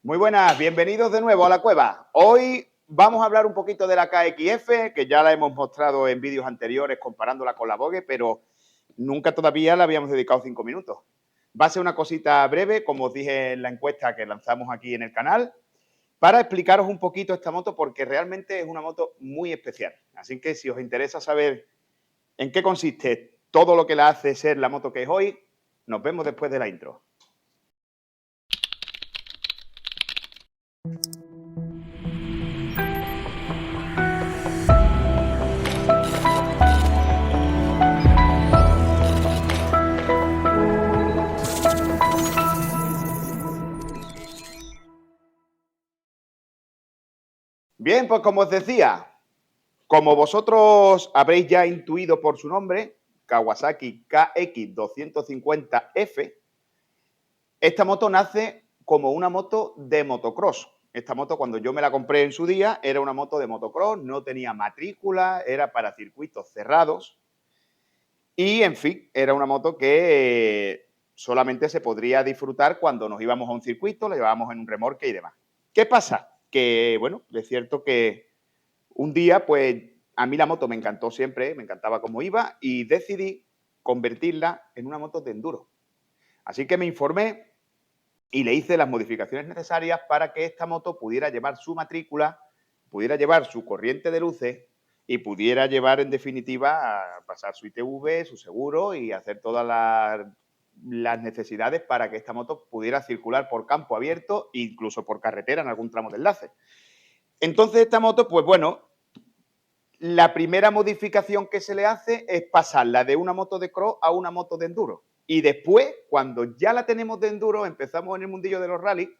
Muy buenas, bienvenidos de nuevo a la cueva. Hoy vamos a hablar un poquito de la KXF, que ya la hemos mostrado en vídeos anteriores comparándola con la Vogue, pero nunca todavía le habíamos dedicado 5 minutos. Va a ser una cosita breve, como os dije en la encuesta que lanzamos aquí en el canal, para explicaros un poquito esta moto, porque realmente es una moto muy especial. Así que si os interesa saber en qué consiste todo lo que la hace ser la moto que es hoy, nos vemos después de la intro. Bien, pues como os decía, como vosotros habréis ya intuido por su nombre, Kawasaki KX250F, esta moto nace como una moto de motocross. Esta moto, cuando yo me la compré en su día, era una moto de motocross, no tenía matrícula, era para circuitos cerrados y, en fin, era una moto que solamente se podría disfrutar cuando nos íbamos a un circuito, la llevábamos en un remolque y demás. ¿Qué pasa? Que, bueno, es cierto que un día, pues, a mí la moto me encantó siempre, me encantaba cómo iba y decidí convertirla en una moto de enduro. Así que me informé y le hice las modificaciones necesarias para que esta moto pudiera llevar su matrícula, pudiera llevar su corriente de luces y pudiera llevar, en definitiva, a pasar su ITV, su seguro y hacer todas las necesidades para que esta moto pudiera circular por campo abierto e incluso por carretera en algún tramo de enlace. Entonces esta moto, pues bueno, la primera modificación que se le hace es pasarla de una moto de cross a una moto de enduro. Y después, cuando ya la tenemos de enduro, empezamos en el mundillo de los rallies,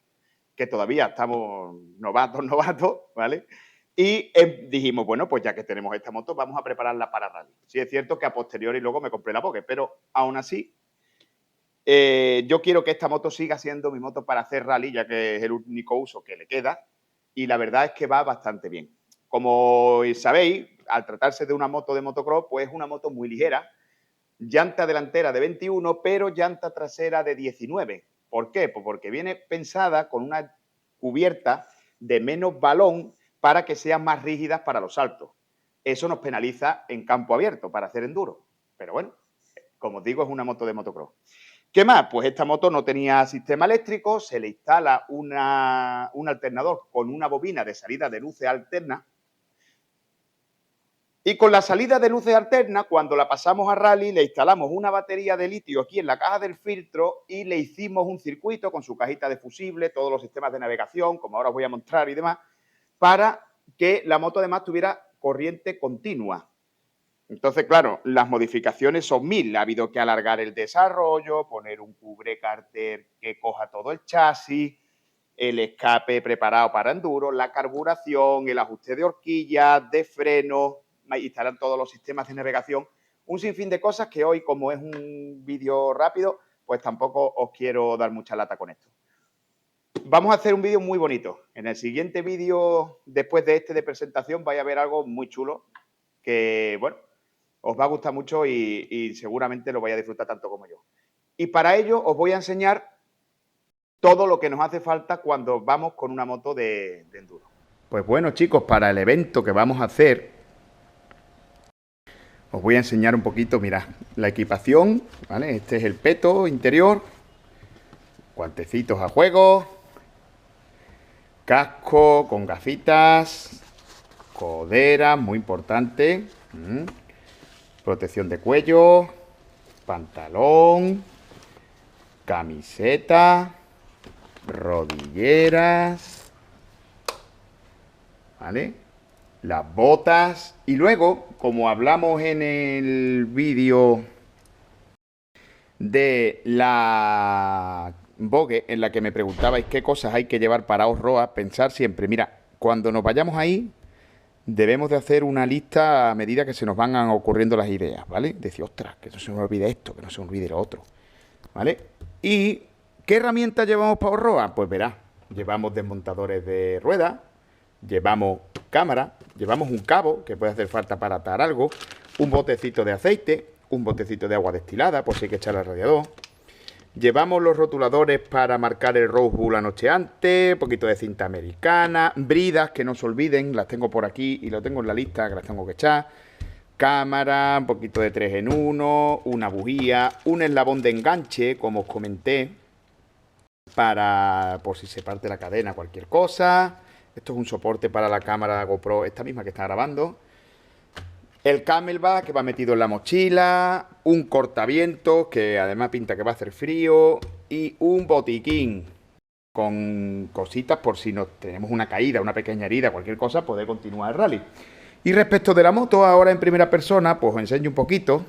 que todavía estamos novatos, ¿vale? Y dijimos, bueno, pues ya que tenemos esta moto, vamos a prepararla para rally. Sí es cierto que a posteriori luego me compré la Vogue, pero aún así, yo quiero que esta moto siga siendo mi moto para hacer rally, ya que es el único uso que le queda, y la verdad es que va bastante bien. Como sabéis, al tratarse de una moto de motocross, pues es una moto muy ligera, llanta delantera de 21, pero llanta trasera de 19. ¿Por qué? Pues porque viene pensada con una cubierta de menos balón para que sean más rígidas para los saltos. Eso nos penaliza en campo abierto para hacer enduro. Pero bueno, como os digo, es una moto de motocross. ¿Qué más? Pues esta moto no tenía sistema eléctrico, se le instala un alternador con una bobina de salida de luces alterna. Y con la salida de luces alternas, cuando la pasamos a rally, le instalamos una batería de litio aquí en la caja del filtro y le hicimos un circuito con su cajita de fusible, todos los sistemas de navegación, como ahora os voy a mostrar y demás, para que la moto además tuviera corriente continua. Entonces, claro, las modificaciones son 1000. Ha habido que alargar el desarrollo, poner un cubrecárter que coja todo el chasis, el escape preparado para enduro, la carburación, el ajuste de horquillas, de freno, instalar todos los sistemas de navegación, un sinfín de cosas que hoy, como es un vídeo rápido, pues tampoco os quiero dar mucha lata con esto. Vamos a hacer un vídeo muy bonito. En el siguiente vídeo, después de este de presentación, vais a ver algo muy chulo que, bueno, os va a gustar mucho y seguramente lo vais a disfrutar tanto como yo. Y para ello os voy a enseñar todo lo que nos hace falta cuando vamos con una moto de enduro. Pues bueno, chicos, para el evento que vamos a hacer, os voy a enseñar un poquito, mirad, la equipación, ¿vale? Este es el peto interior, guantecitos a juego, casco con gafitas, coderas, muy importante, protección de cuello, pantalón, camiseta, rodilleras, ¿vale? Las botas y luego, como hablamos en el vídeo de la Vogue, en la que me preguntabais qué cosas hay que llevar para off-road, pensar siempre, mira, cuando nos vayamos ahí, debemos de hacer una lista a medida que se nos van ocurriendo las ideas, ¿vale? Decir, ostras, que no se me olvide esto, que no se me olvide lo otro, ¿vale? ¿Y qué herramientas llevamos para off-road? Pues verás, llevamos desmontadores de ruedas, llevamos cámara, llevamos un cabo que puede hacer falta para atar algo, un botecito de aceite, un botecito de agua destilada por si hay que echar al radiador, Llevamos los rotuladores para marcar el Rose Bull la noche antes, un poquito de cinta americana, bridas que no se olviden, las tengo por aquí y lo tengo en la lista que las tengo que echar. Cámara, un poquito de 3 en 1, una bujía, un eslabón de enganche, como os comenté, para por si se parte la cadena, cualquier cosa. Esto es un soporte para la cámara GoPro, esta misma que está grabando. El Camelback que va metido en la mochila, un cortavientos que además pinta que va a hacer frío y un botiquín con cositas por si nos tenemos una caída, una pequeña herida, cualquier cosa, poder continuar el rally. Y respecto de la moto, ahora en primera persona, pues os enseño un poquito.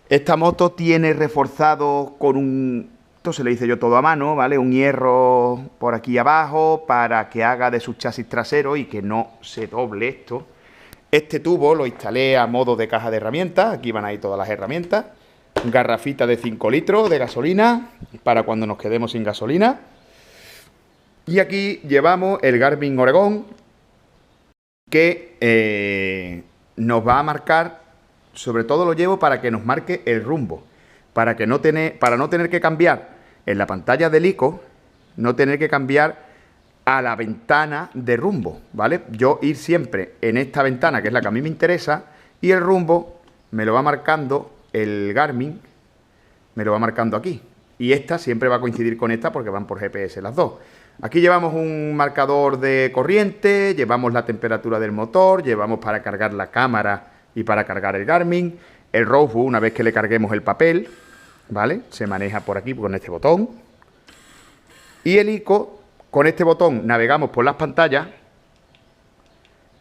Esta moto tiene reforzado con un... Esto se le hice yo todo a mano, ¿vale? Un hierro por aquí abajo para que haga de su chasis trasero y que no se doble esto. Este tubo lo instalé a modo de caja de herramientas, aquí van ahí todas las herramientas, garrafita de 5 litros de gasolina, para cuando nos quedemos sin gasolina. Y aquí llevamos el Garmin Oregon, que nos va a marcar, sobre todo lo llevo para que nos marque el rumbo, para no tener que cambiar en la pantalla del ICO, no tener que cambiar a la ventana de rumbo, ¿vale? Yo ir siempre en esta ventana, que es la que a mí me interesa, y el rumbo me lo va marcando el Garmin, me lo va marcando aquí. Y esta siempre va a coincidir con esta porque van por GPS las dos. Aquí llevamos un marcador de corriente, llevamos la temperatura del motor, llevamos para cargar la cámara y para cargar el Garmin. El Rose Bull, una vez que le carguemos el papel, ¿vale? Se maneja por aquí con este botón. Y el ICO... Con este botón navegamos por las pantallas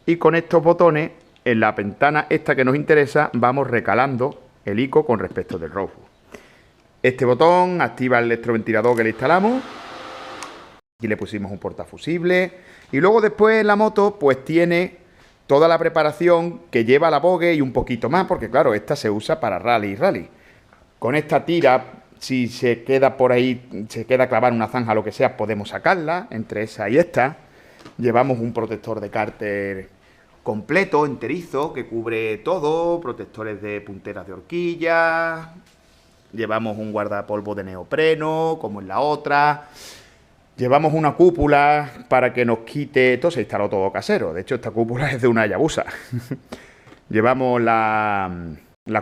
y con estos botones, en la ventana esta que nos interesa, vamos recalando el ICO con respecto del Rose Bull. Este botón activa el electroventilador que le instalamos. Aquí le pusimos un portafusible. Y luego después la moto pues tiene toda la preparación que lleva la bogue y un poquito más, porque claro, esta se usa para rally. Con esta tira... Si se queda por ahí, se queda clavada en una zanja o lo que sea, podemos sacarla. Entre esa y esta llevamos un protector de cárter completo, enterizo, que cubre todo. Protectores de punteras de horquilla. Llevamos un guardapolvo de neopreno, como en la otra. Llevamos una cúpula para que nos quite... Esto se instaló todo casero. De hecho, esta cúpula es de una Hayabusa. Llevamos la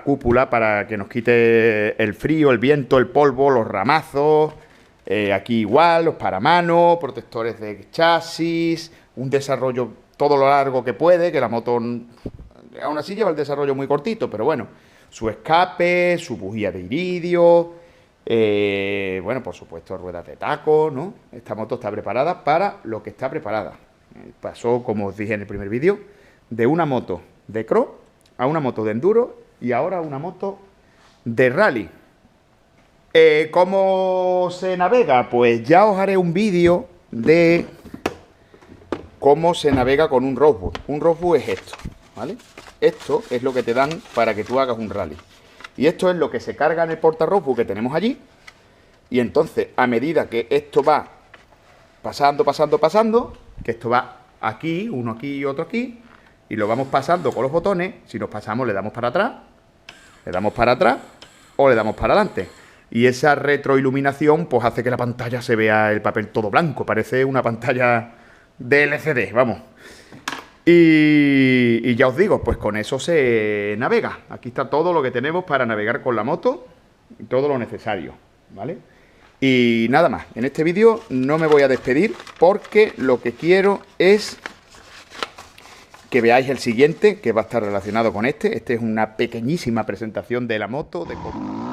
cúpula para que nos quite el frío, el viento, el polvo, los ramazos. Aquí igual, los paramanos, protectores de chasis, un desarrollo todo lo largo que puede, que la moto aún así lleva el desarrollo muy cortito, pero bueno, su escape, su bujía de iridio, bueno, por supuesto, ruedas de taco, ¿no? Esta moto está preparada para lo que está preparada. Pasó, como os dije en el primer vídeo, de una moto de cross a una moto de enduro y ahora una moto de rally. ¿Cómo se navega? Pues ya os haré un vídeo de cómo se navega con un Rose Bull. Un Rose Bull es esto, ¿vale? Esto es lo que te dan para que tú hagas un rally. Y esto es lo que se carga en el porta Rose Bull que tenemos allí. Y entonces, a medida que esto va pasando, que esto va aquí, uno aquí y otro aquí, y lo vamos pasando con los botones, si nos pasamos le damos para atrás o le damos para adelante. Y esa retroiluminación pues hace que la pantalla se vea el papel todo blanco, parece una pantalla de LCD, vamos. Y ya os digo, pues con eso se navega. Aquí está todo lo que tenemos para navegar con la moto, todo lo necesario, ¿vale? Y nada más, en este vídeo no me voy a despedir porque lo que quiero es que veáis el siguiente, que va a estar relacionado con este. Este es una pequeñísima presentación de la moto, de cómo...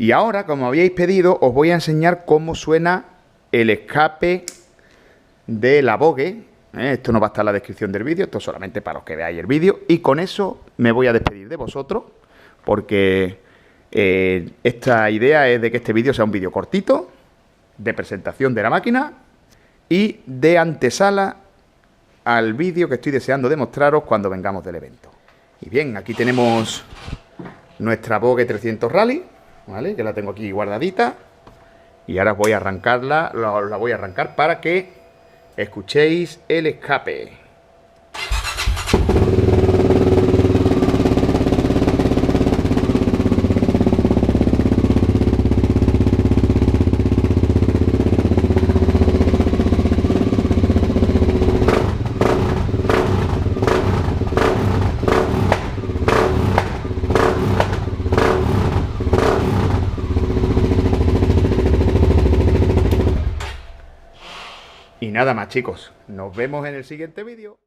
Y ahora, como habíais pedido, os voy a enseñar cómo suena el escape de la Vogue. Esto no va a estar en la descripción del vídeo, esto es solamente para los que veáis el vídeo. Y con eso me voy a despedir de vosotros, porque esta idea es de que este vídeo sea un vídeo cortito, de presentación de la máquina y de antesala al vídeo que estoy deseando demostraros cuando vengamos del evento. Y bien, aquí tenemos nuestra Vogue 300 Rally, ¿vale? Que la tengo aquí guardadita. Y ahora voy a arrancarla, la voy a arrancar para que escuchéis el escape. Y nada más, chicos, nos vemos en el siguiente vídeo.